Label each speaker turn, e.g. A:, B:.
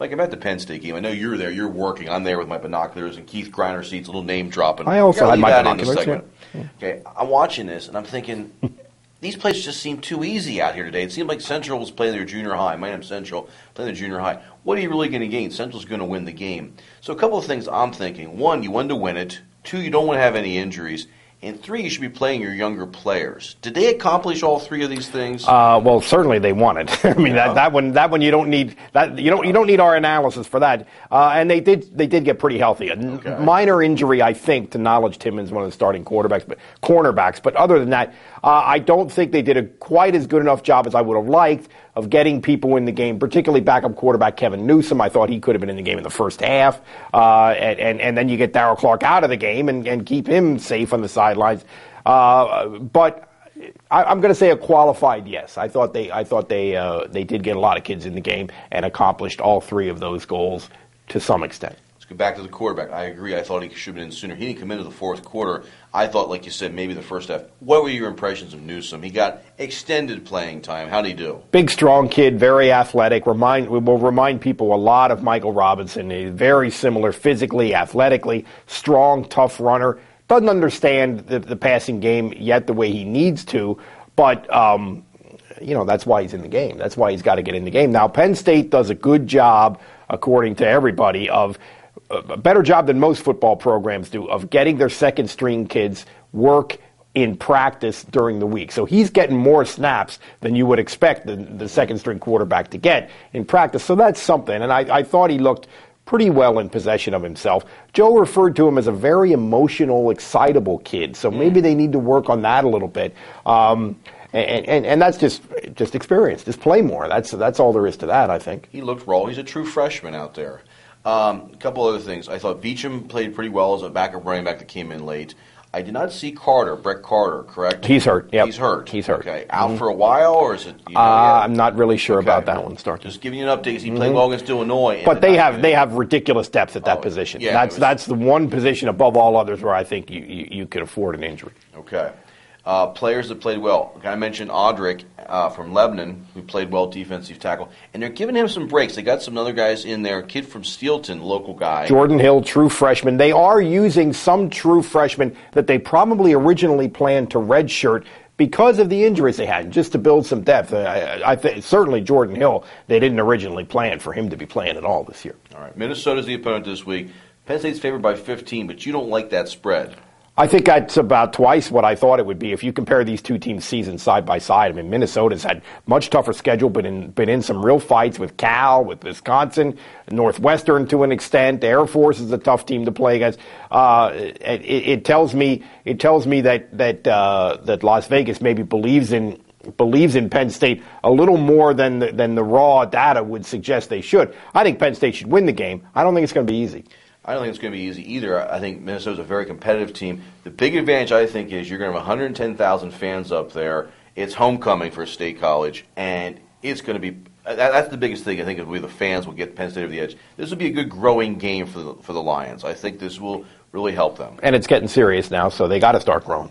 A: Like, I'm at the Penn State game. I know you're there. You're working. I'm there with my binoculars, and Keith Griner seats, a little name dropping.
B: I also had my binoculars.
A: Yeah. Okay, I'm watching this, and I'm thinking, these plays just seem too easy out here today. It seemed like Central was playing their junior high. Miami Central playing their junior high. What are you really going to gain? Central's going to win the game. So a couple of things I'm thinking. One, you want to win it. Two, you don't want to have any injuries. And three, you should be playing your younger players. Did they accomplish all three of these things?
B: Well, certainly they won it. I mean, that one you don't need that. You don't need our analysis for that. And they did get pretty healthy. A minor injury, I think, to Knowledge Timmons, one of the starting cornerbacks. But other than that, I don't think they did a quite as good enough job as I would have liked of getting people in the game, particularly backup quarterback Kevin Newsom. I thought he could have been in the game in the first half. And then you get Darryl Clark out of the game and keep him safe on the sidelines. But I'm going to say a qualified yes. I thought they did get a lot of kids in the game and accomplished all three of those goals to some extent.
A: Let's go back to the quarterback. I agree. I thought he should have been in sooner. He didn't come into the fourth quarter. I thought, like you said, maybe the first half. What were your impressions of Newsom? He got extended playing time. How did he do?
B: Big, strong kid, very athletic. Will remind people a lot of Michael Robinson. He's very similar physically, athletically, strong, tough runner. Doesn't understand the passing game yet the way he needs to, but that's why he's in the game. That's why he's got to get in the game. Now, Penn State does a good job, according to everybody, of a better job than most football programs do of getting their second-string kids work in practice during the week. So he's getting more snaps than you would expect the second-string quarterback to get in practice. So that's something, and I thought he looked pretty well in possession of himself. Joe referred to him as a very emotional, excitable kid, so maybe they need to work on that a little bit. And that's just experience. Just play more. That's all there is to that, I think.
A: He looked raw. He's a true freshman out there. A couple other things. I thought Beecham played pretty well as a backup running back that came in late. I did not see Brett Carter, correct?
B: He's hurt. Yep.
A: He's hurt.
B: Okay.
A: Out for a while, or is it?
B: I'm not really sure about that one.
A: Just giving you an update because he played well against Illinois.
B: But they have ridiculous depth at that position.
A: Yeah,
B: that's the one position above all others where I think you could afford an injury.
A: Okay. Players that played well. I mentioned Audric from Lebanon, who played well defensive tackle. And they're giving him some breaks. They got some other guys in there. A kid from Steelton, local guy.
B: Jordan Hill, true freshman. They are using some true freshmen that they probably originally planned to redshirt because of the injuries they had, just to build some depth. I think certainly Jordan Hill, they didn't originally plan for him to be playing at all this year.
A: All right. Minnesota's the opponent this week. Penn State's favored by 15, but you don't like that spread.
B: I think that's about twice what I thought it would be. If you compare these two teams' seasons side by side, I mean, Minnesota's had much tougher schedule, been in some real fights with Cal, with Wisconsin, Northwestern to an extent. Air Force is a tough team to play against. It tells me that Las Vegas maybe believes in Penn State a little more than the raw data would suggest they should. I think Penn State should win the game. I don't think it's going to be easy.
A: I don't think it's going to be easy either. I think Minnesota's a very competitive team. The big advantage, I think, is you're going to have 110,000 fans up there. It's homecoming for State College, and it's going to be that's the biggest thing. I think is the fans will get Penn State over the edge. This will be a good growing game for the Lions. I think this will really help them.
B: And it's getting serious now, so they got to start growing.